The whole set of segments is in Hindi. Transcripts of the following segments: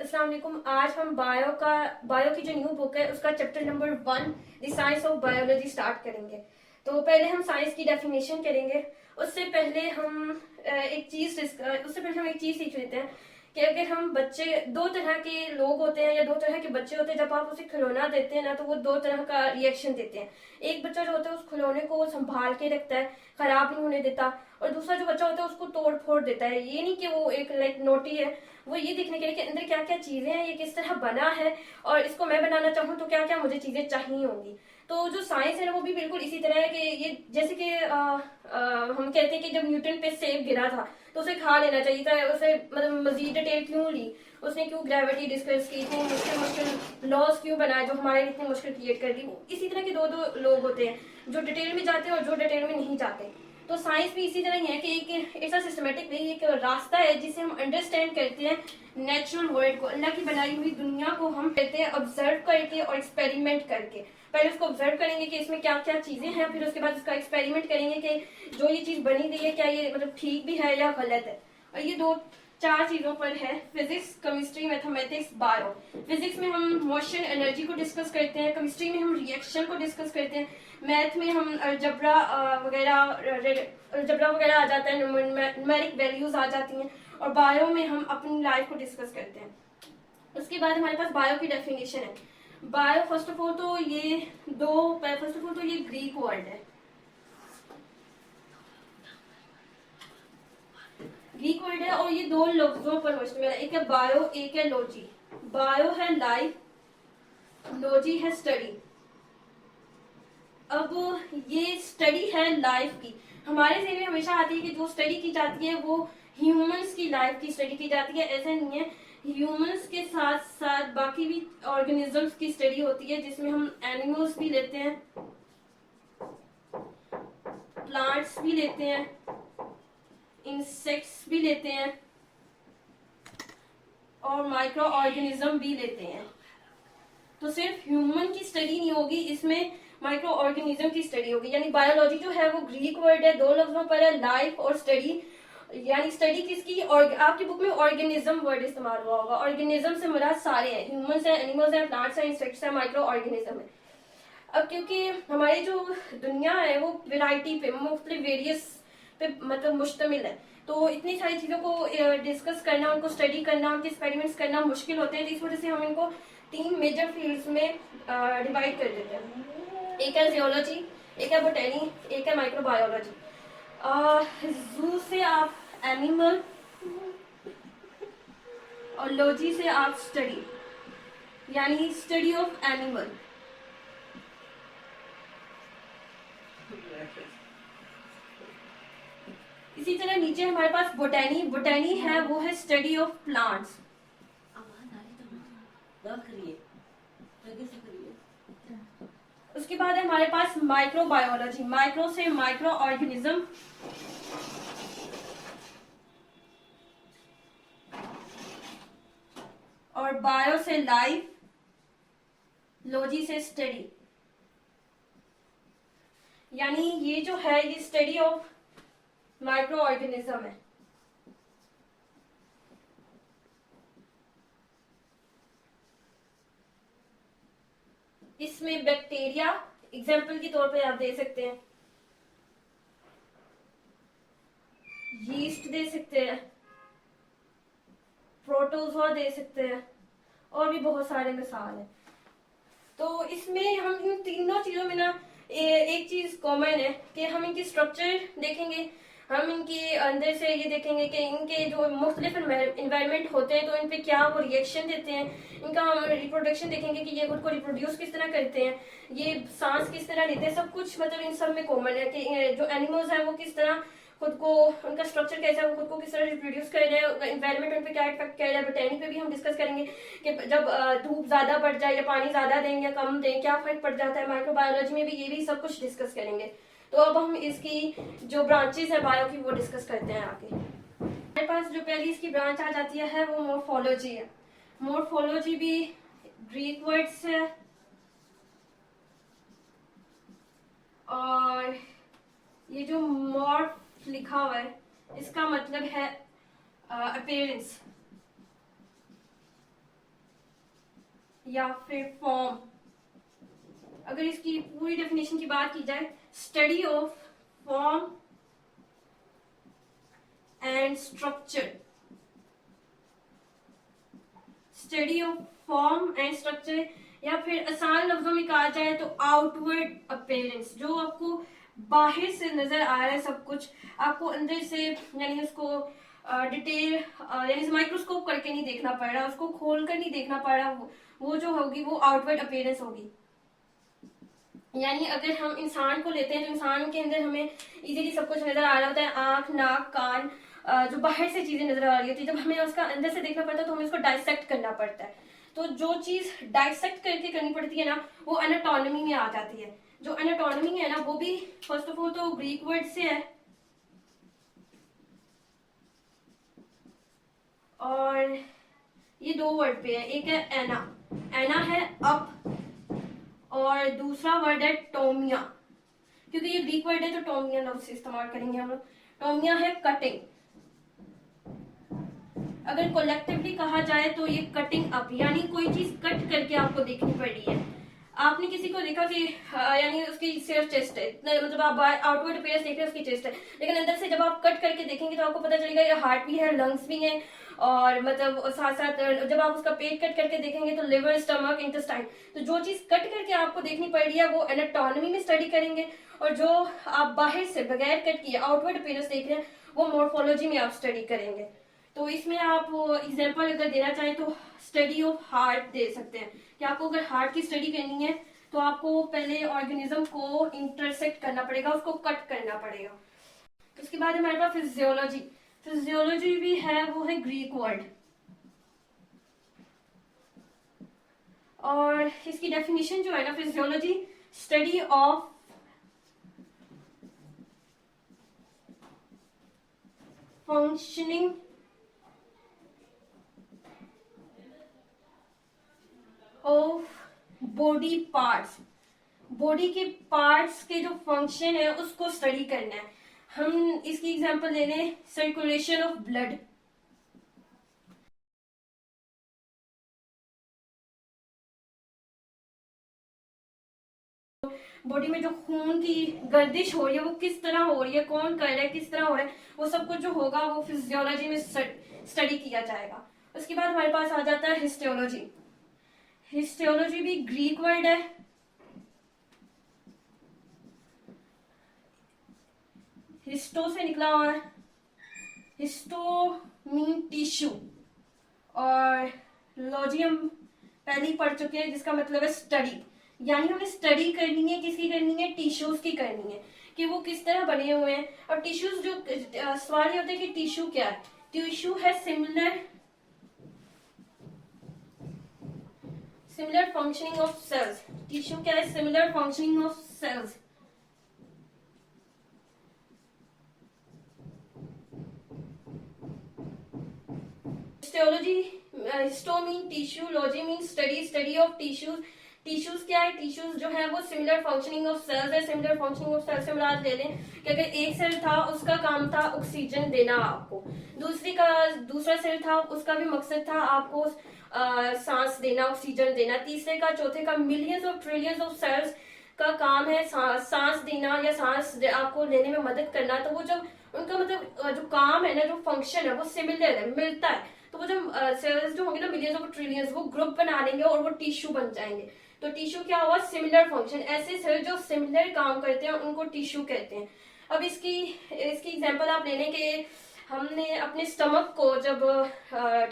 अस्सलाम वालेकुम। आज हम बायो की जो न्यू बुक है उसका chapter number 1 the science of biology start करेंगे। तो पहले हम साइंस की डेफिनेशन करेंगे। उससे पहले हम एक चीज सीख लेते हैं कि अगर हम बच्चे, दो तरह के लोग होते हैं या दो तरह के बच्चे होते हैं। जब आप उसे खिलौना देते हैं ना, तो वो दो तरह का रिएक्शन देते हैं। एक बच्चा जो होता है उस खिलौने को वो संभाल के रखता है, खराब नहीं होने देता, और दूसरा जो बच्चा होता है उसको तोड़ फोड़ देता है। ये नहीं कि वो एक लाइक नोटी है, वो ये देखने के लिए कि अंदर क्या क्या चीजें हैं, ये किस तरह बना है, और इसको मैं बनाना चाहूँ तो क्या क्या मुझे चीजें चाहिए होंगी। तो जो साइंस है ना वो भी बिल्कुल इसी तरह है कि ये जैसे कि हम कहते हैं कि जब न्यूटन पे सेब गिरा था तो उसे खा लेना चाहिए था। उसे मतलब मजीद डिटेल क्यों ली, उसने क्यों ग्रेविटी डिस्कस की, इतनी मुश्किल मुश्किल लॉज क्यों बनाए जो हमारे लिए इतनी मुश्किल क्रिएट कर दी। इसी तरह के दो दो लोग होते हैं, जो डिटेल में जाते हैं और जो डिटेल में नहीं जाते। तो साइंस भी इसी तरह ही है कि एक ऐसा सिस्टमेटिक वे, एक रास्ता है जिससे हम अंडरस्टैंड करते हैं नेचुरल वर्ल्ड को, अल्लाह की बनाई हुई दुनिया को हम कहते हैं ऑब्जर्व करके और एक्सपेरिमेंट करके। पहले उसको ऑब्जर्व करेंगे कि इसमें क्या क्या चीजें हैं, फिर उसके बाद उसका एक्सपेरिमेंट करेंगे कि जो ये चीज बनी गई है क्या ये मतलब ठीक भी है या गलत है। और ये दो चार चीजों पर है, physics, chemistry, mathematics, bio. Physics में हम मोशन, एनर्जी को डिस्कस करते हैं, केमिस्ट्री में हम रिएक्शन को डिस्कस करते हैं, मैथ में हम अलजबरा वगैरह आ जाता है, न्यूमेरिक वैल्यूज आ जाती हैं, और बायो में हम अपनी लाइफ को डिस्कस करते हैं। उसके बाद हमारे पास बायो की डेफिनेशन है। बायो फर्स्ट ऑफ ऑल तो ये ग्रीक वर्ड है। ग्रीक वर्ड है और ये दो लफ्जों पर मुश्तमिल है, एक है बायो, एक है लॉजी। बायो है लाइफ, लॉजी है स्टडी। अब ये स्टडी है लाइफ की। हमारे ज़हन में हमेशा आती है कि जो स्टडी की जाती है वो ह्यूमंस की लाइफ की स्टडी की जाती है। ऐसा नहीं है, ह्यूमंस के साथ साथ बाकी भी ऑर्गेनिजम्स की स्टडी होती है, जिसमें हम एनिमल्स भी लेते हैं, प्लांट्स भी लेते हैं, इंसेक्ट्स भी लेते हैं, और माइक्रो ऑर्गेनिज्म भी लेते हैं। तो सिर्फ ह्यूमन की स्टडी नहीं होगी, इसमें माइक्रो ऑर्गेनिज्म की स्टडी होगी। यानी बायोलॉजी जो है वो ग्रीक वर्ड है, दो लफ्जों पर है, लाइफ और स्टडी। यानी स्टडी किसकी, और आपकी बुक में ऑर्गेनिज्म वर्ड इस्तेमाल हुआ होगा। ऑर्गेनिज्म से मुराद सारे हैं, ह्यूमंस है, एनिमल्स है, प्लांट्स है, इंसेक्ट्स है, माइक्रो ऑर्गेनिज्म है। अब क्योंकि हमारी जो दुनिया है वो वेराइटी पे, मुख्तलिफ वेरियस पे मतलब मुश्तमिल है, तो इतनी सारी चीजों को डिस्कस करना, उनको स्टडी करना, उनके एक्सपेरिमेंट्स करना मुश्किल होते हैं। इस वजह से हम इनको तीन मेजर फील्ड्स में डिवाइड कर देते हैं। एक है जियोलॉजी, एक है बोटेनी, एक है माइक्रोबायोलॉजी। जू से आप एनिमल, और लॉजी से आप स्टडी, यानी स्टडी ऑफ एनिमल। इसी तरह नीचे हमारे पास बोटेनी। बोटेनी है वो है स्टडी ऑफ प्लांट्स। उसके बाद है हमारे पास माइक्रोबायोलॉजी। माइक्रो से माइक्रो ऑर्गेनिज्म, और बायो से लाइफ, लॉजी से स्टडी। यानी ये जो है ये स्टडी ऑफ माइक्रो ऑर्गेनिज्म है। इसमें बैक्टीरिया एग्जाम्पल के तौर पे आप दे सकते हैं, यीस्ट दे सकते हैं, प्रोटोजोआ दे सकते हैं, और भी बहुत सारे मिसाल हैं। तो इसमें हम इन तीनों चीजों में ना एक चीज कॉमन है कि हम इनकी स्ट्रक्चर देखेंगे, हम इनके अंदर से ये देखेंगे कि इनके जो मुख्तलिफ इन्वायरमेंट होते हैं तो इन पे क्या वो रिएक्शन देते हैं। इनका हम रिप्रोडक्शन देखेंगे कि ये खुद को रिप्रोड्यूस किस तरह करते हैं, ये सांस किस तरह लेते हैं, सब कुछ मतलब इन सब में कॉमन है कि जो एनिमल्स हैं वो किस तरह खुद को, उनका स्ट्रक्चर कैसा है, वो खुद को किस तरह रिप्रोड्यूस कर रहे हैं, इन्वायरमेंट उन पे क्या इफेक्ट कर रहा है। बोटेनी पे भी हम डिस्कस करेंगे कि जब धूप ज्यादा बढ़ जाए या पानी ज्यादा दें या कम दें क्या फर्क पड़ जाता है। माइक्रोबायोलॉजी में भी ये भी सब कुछ डिस्कस करेंगे। तो अब हम इसकी जो ब्रांचेस है बायो की वो डिस्कस करते हैं आगे। हमारे पास जो पहली इसकी ब्रांच आ जाती है वो मॉर्फोलॉजी है। मॉर्फोलॉजी भी ग्रीक वर्ड्स है, और ये जो मॉर्फ लिखा हुआ है इसका मतलब है अपीयरेंस। या फिर फॉर्म। अगर इसकी पूरी डेफिनेशन की बात की जाए, study of form and structure, study of form and structure, या फिर आसान लफ्जों में कहा जाए तो आउटवर्ड अपीयरेंस, जो आपको बाहर से नजर आ रहा है सब कुछ, आपको अंदर से यानी उसको डिटेल यानी माइक्रोस्कोप करके नहीं देखना पड़ रहा, उसको खोल कर नहीं देखना पड़ रहा, वो जो होगी वो आउटवर्ड अपीयरेंस होगी। यानी अगर हम इंसान को लेते हैं तो इंसान के अंदर हमें इजीली सब कुछ नजर आ रहा होता है, आंख, नाक, कान, जो बाहर से चीजें नजर आ रही होती है। जब हमें उसका अंदर से देखना पड़ता है तो हमें उसको डाइसेक्ट करना पड़ता है। तो जो चीज डाइसेक्ट करके करनी पड़ती है ना, वो एनाटोनमी में आ जाती है। जो एनाटोनमी है ना, वो भी फर्स्ट ऑफ ऑल तो ग्रीक वर्ड से है, और ये दो वर्ड पे है। एक है एना, एना है अप, और दूसरा वर्ड है टोमिया। क्योंकि ये ग्रीक वर्ड है तो टोमिया लफ्ज इस्तेमाल करेंगे हम लोग। टोमिया है कटिंग। अगर कोलेक्टिवली कहा जाए तो ये कटिंग अप, यानी कोई चीज कट करके आपको देखनी पड़ रही है। आपने किसी को देखा कि यानी उसकी सिर्फ चेस्ट है, मतलब आप आउटवर्ड अपीयरेंस देख रहे हैं उसकी चेस्ट है, लेकिन अंदर से जब आप कट करके देखेंगे तो आपको पता चलेगा ये हार्ट भी है, लंग्स भी है, और मतलब साथ साथ जब आप उसका पेट कट करके देखेंगे तो लिवर, स्टमक, इंटेस्टाइन। तो जो चीज कट करके आपको देखनी पड़ रही है वो एनाटोनमी में स्टडी करेंगे, और जो आप बाहर से बगैर कट किए आउटवर्ड अपीयरेंस देख रहे हैं वो मॉर्फोलॉजी में आप स्टडी करेंगे। तो इसमें आप एग्जांपल अगर देना चाहें तो स्टडी ऑफ हार्ट दे सकते हैं कि आपको अगर हार्ट की स्टडी करनी है तो आपको पहले ऑर्गेनिज्म को इंटरसेक्ट करना पड़ेगा, उसको कट करना पड़ेगा। उसके बाद हमारे पास फिजियोलॉजी। फिजियोलॉजी भी है, वो है ग्रीक वर्ड, और इसकी डेफिनेशन जो है ना, physiology study of functioning of body parts, body के पार्ट्स के जो फंक्शन है उसको स्टडी करना है। हम इसकी एग्जांपल ले लें, सर्कुलेशन ऑफ ब्लड। बॉडी में जो खून की गर्दिश हो रही है वो किस तरह हो रही है, कौन कर रहा है, किस तरह हो रहा है, वो सब कुछ जो होगा वो फिजियोलॉजी में स्टडी किया जाएगा। उसके बाद हमारे पास आ जाता है हिस्टोलॉजी। हिस्टोलॉजी भी ग्रीक वर्ड है, हिस्टो से निकला हुआ है, हिस्टो मीन टिश्यू, और लॉजी हम पहले ही पढ़ चुके हैं जिसका मतलब है स्टडी। यानी हमें स्टडी करनी है, किसकी करनी है, टिश्यूज की करनी है कि वो किस तरह बने हुए हैं। और टिश्यूज जो सवाल ये होता है कि टिश्यू क्या है। टिश्यू है similar functioning of cells. Tissue क्या है, similar functioning of cells. Histology, histo mean tissue, logy mean study, study of tissues. Tissues क्या है, टिश्यूज जो है वो सिमिलर फंक्शनिंग ऑफ सेल्स है। सिमिलर फंक्शनिंग ऑफ सेल्स से मुराद ले लें कि अगर एक सेल था उसका काम था ऑक्सीजन देना आपको, दूसरा सेल था उसका भी मकसद था आपको सांस देना, ऑक्सीजन देना, तीसरे का, चौथे का, मिलियंस और ट्रिलियंस ऑफ सेल्स का काम है सांस देना या सांस आपको लेने में मदद करना। तो वो जब उनका मतलब जो काम है ना, जो फंक्शन है वो सिमिलर है, मिलता है, तो वो जब सेल्स जो होंगे ना, मिलियंस और ट्रिलियंस, वो ग्रुप बना लेंगे और वो टिश्यू बन जाएंगे। तो टिश्यू क्या हुआ, सिमिलर फंक्शन। ऐसे सेल जो सिमिलर काम करते हैं उनको टिश्यू कहते हैं। अब इसकी एग्जांपल आप ले लें कि हमने अपने स्टमक को जब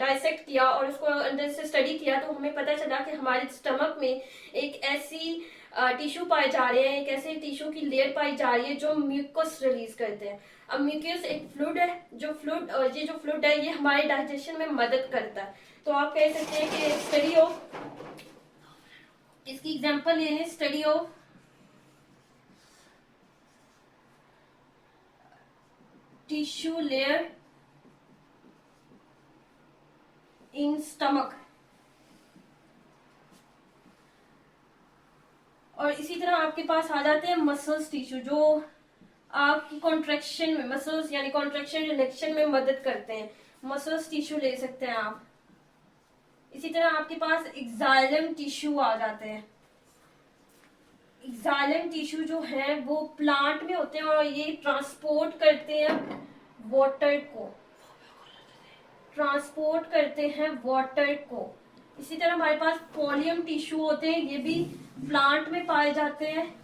डाइसेक्ट किया और उसको अंदर से स्टडी किया तो हमें पता चला कि हमारे स्टमक में एक ऐसी टिश्यू पाए जा रहे हैं, एक ऐसे टिश्यू की लेयर पाई जा रही है जो म्यूकस रिलीज करते हैं। अब म्यूकस एक फ्लूइड है, जो फ्लूइड है ये हमारे डाइजेशन में मदद करता है। तो आप कह सकते हैं कि स्टडी ऑफ, इसकी एग्जांपल ले लें, study of tissue layer in stomach. और इसी तरह आपके पास आ जाते हैं मसल्स टिश्यू, जो आपकी कॉन्ट्रेक्शन में, मसल्स यानी कॉन्ट्रेक्शन रिलेक्शन में मदद करते हैं। मसल्स टिश्यू ले सकते हैं आप। इसी तरह आपके पास एक्साइलम टिश्यू आ जाते हैं। एक्साइलम टिश्यू जो है वो प्लांट में होते हैं और ये ट्रांसपोर्ट करते हैं वाटर को, ट्रांसपोर्ट करते हैं वाटर को। इसी तरह हमारे पास फोलियम टिश्यू होते हैं, ये भी प्लांट में पाए जाते हैं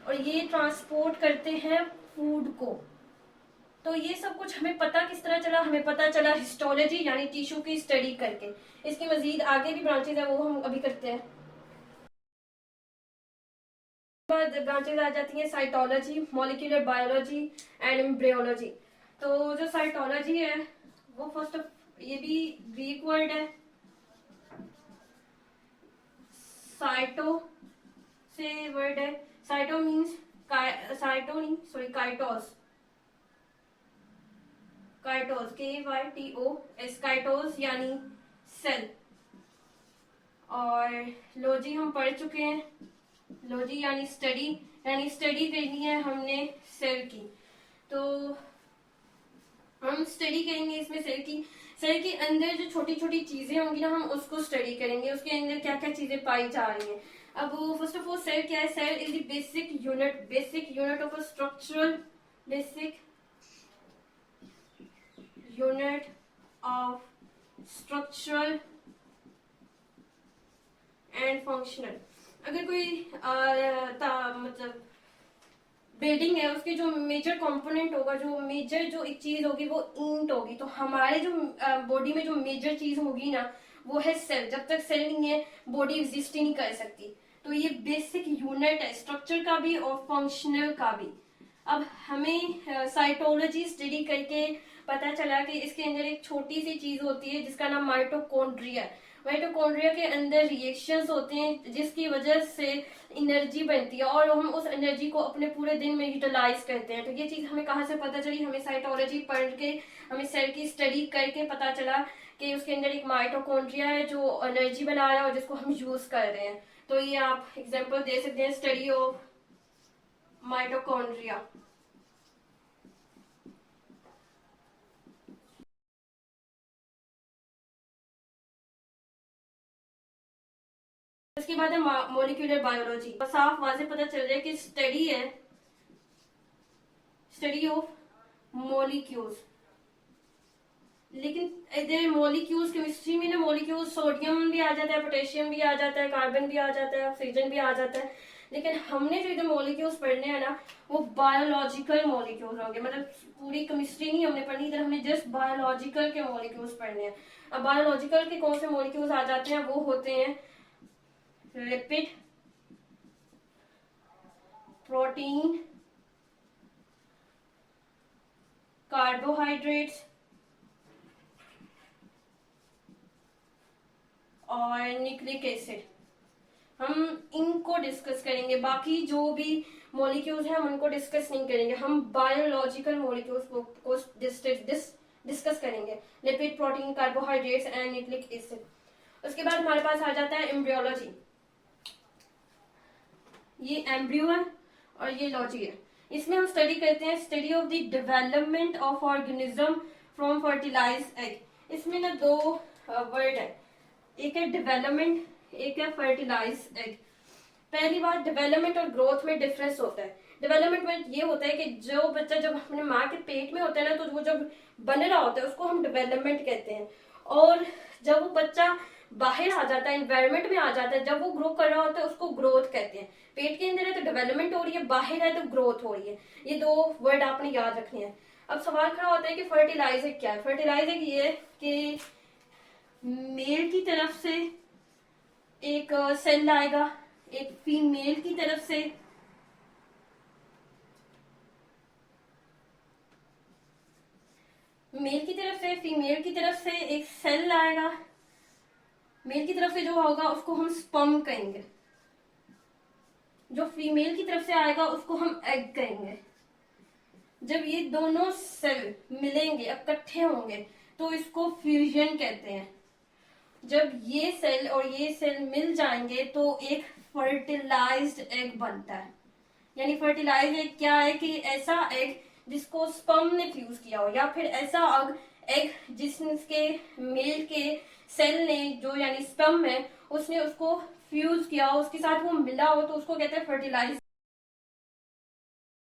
और ये ट्रांसपोर्ट करते हैं फूड को। तो ये सब कुछ हमें पता किस तरह चला? हमें पता चला हिस्टोलॉजी यानी टिश्यू की स्टडी करके। इसकी मजीद आगे भी ब्रांचेज है, वो हम अभी करते हैं। ब्रांचेज आ जाती हैं cytology, molecular biology and embryology. तो जो साइटोलॉजी है वो फर्स्ट ऑफ, ये भी ग्रीक वर्ड है, साइटो से वर्ड है। साइटो मीन्स साइटो नहीं सॉरी काइटोस, काइटोस KYTOS, काइटोस यानी सेल। और लॉजी हम पढ़ चुके हैं, लॉजी यानी स्टडी, यानी स्टडी करनी है हमने सेल की। तो हम स्टडी करेंगे इसमें सेल के अंदर जो छोटी छोटी चीजें होंगी ना, हम उसको स्टडी करेंगे, उसके अंदर क्या क्या चीजें पाई जा रही हैं। अब फर्स्ट ऑफ ऑल सेल क्या है? Cell is the basic unit of a structural, basic unit of structural and functional. अगर कोई मतलब बिल्डिंग है, उसके जो मेजर कंपोनेंट होगा, जो मेजर जो एक चीज होगी वो ईंट होगी। तो हमारे जो बॉडी में जो मेजर चीज होगी ना वो है सेल। जब तक सेल नहीं है बॉडी एग्जिस्ट ही नहीं कर सकती। तो ये बेसिक यूनिट है स्ट्रक्चर का भी और फंक्शनल का भी। अब हमें साइटोलॉजी स्टडी करके पता चला कि इसके अंदर एक छोटी सी चीज होती है जिसका नाम माइटोकॉन्ड्रिया। माइटोकॉन्ड्रिया के अंदर रिएक्शंस होते हैं जिसकी वजह से एनर्जी बनती है और हम उस एनर्जी को अपने पूरे दिन में यूटिलाइज करते हैं। तो ये चीज हमें कहाँ से पता चली? हमें साइटोलॉजी पढ़ के, हमें सेल की स्टडी करके पता चला कि उसके अंदर एक माइटोकॉन्ड्रिया है जो एनर्जी बना रहा है और जिसको हम यूज कर रहे हैं। तो ये आप एग्जाम्पल दे सकते हैं, स्टडी ऑफ माइटोकॉन्ड्रिया। इसके बाद है मॉलिक्यूलर बायोलॉजी। साफ वाजे पता चल रहा है कि स्टडी है, स्टडी ऑफ मॉलिक्यूल्स। लेकिन इधर मॉलिक्यूल्स केमिस्ट्री में ना मॉलिक्यूल्स सोडियम भी आ जाता है, पोटेशियम भी आ जाता है, कार्बन भी आ जाता है, ऑक्सीजन भी आ जाता है। लेकिन हमने जो इधर मॉलिक्यूल्स पढ़ने हैं ना वो बायोलॉजिकल मॉलिक्यूल्स होंगे। मतलब पूरी केमिस्ट्री नहीं हमने पढ़नी, इधर हमने जस्ट बायोलॉजिकल के मॉलिक्यूल्स पढ़ने हैं। अब बायोलॉजिकल के कौन से मॉलिक्यूल्स आ जाते हैं? वो होते हैं लिपिड, प्रोटीन, कार्बोहाइड्रेट्स और न्यूक्लिक एसिड। हम इनको डिस्कस करेंगे, बाकी जो भी मॉलिक्यूल्स हैं हम उनको डिस्कस नहीं करेंगे। हम बायोलॉजिकल मॉलिक्यूल्स को डिस्कस करेंगे, lipid, protein, carbohydrates and nucleic acid. उसके बाद हमारे पास आ जाता है एम्ब्रियोलॉजी। ये एम्ब्रियो है और ये लॉजी है। इसमें हम स्टडी करते हैं study of the development of organism from fertilize egg. इसमें ना दो वर्ड है, एक है डेवलपमेंट, एक है फर्टिलाइज एग। पहली बात, डेवलपमेंट और ग्रोथ में डिफरेंस होता है। डेवलपमेंट में ये होता है कि जो बच्चा जब अपने माँ के पेट में होता है ना तो वो जब बन रहा होता है उसको हम डेवलपमेंट कहते हैं। और जब वो बच्चा बाहर आ जाता है, एनवायरमेंट में आ जाता है, जब वो ग्रो कर रहा होता है उसको ग्रोथ कहते हैं। पेट के अंदर है तो डेवलपमेंट हो रही है, बाहर है तो ग्रोथ हो रही है। ये दो वर्ड आपने याद रखने हैं। अब सवाल खड़ा होता है कि फर्टिलाइजर क्या है? फर्टिलाइजर ये है कि मेल की तरफ से एक सेल आएगा, एक फीमेल की तरफ से फीमेल की तरफ से एक सेल आएगा। मेल की तरफ से जो होगा उसको हम स्पर्म कहेंगे, जो फीमेल की तरफ से आएगा उसको हम एग कहेंगे। जब ये दोनों सेल मिलेंगे, इकट्ठे होंगे तो इसको फ्यूजन कहते हैं। जब ये सेल और ये सेल मिल जाएंगे तो एक फर्टिलाइज्ड एग बनता है। यानी फर्टिलाइज्ड एग क्या है कि ऐसा एग जिसको स्पर्म ने फ्यूज किया हो, या फिर ऐसा एग जिसके मेल के सेल ने जो यानी स्पर्म है उसने उसको फ्यूज किया, उसके साथ वो मिला हो तो उसको कहते हैं फर्टिलाइज।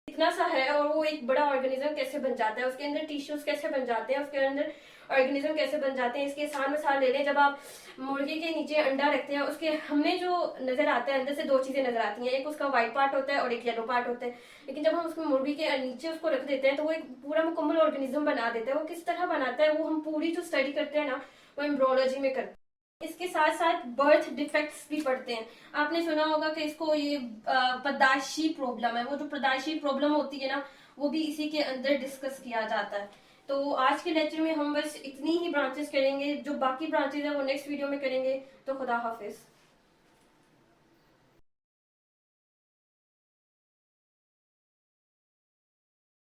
इतना सा है और वो एक बड़ा ऑर्गेनिज्म कैसे बन जाता है, उसके अंदर टिश्यूज कैसे बन जाते हैं, उसके अंदर ऑर्गेनिज्म कैसे बन जाते हैं, इसके आसान मिसाल ले लें। जब आप मुर्गी के नीचे अंडा रखते हैं, उसके हमें जो नजर आता है अंदर से दो चीजें नजर आती हैं, एक उसका व्हाइट पार्ट होता है और एक येलो पार्ट होता है। लेकिन जब हम उसको मुर्गी के नीचे उसको रख देते हैं तो वो एक पूरा मुकम्मल ऑर्गेनिज्म बना देता है। वो किस तरह बनाता है वो हम पूरी जो स्टडी करते हैं ना वो एम्ब्रोलॉजी में करते हैं। इसके साथ साथ बर्थ डिफेक्ट्स भी पढ़ते हैं। आपने सुना होगा कि इसको ये पैदाइशी प्रॉब्लम है, वो जो पैदाइशी प्रॉब्लम होती है ना वो भी इसी के अंदर डिस्कस किया जाता है। तो आज के लेक्चर में हम बस इतनी ही ब्रांचेस करेंगे, जो बाकी ब्रांचेस है वो नेक्स्ट वीडियो में करेंगे। तो खुदा हाफिज।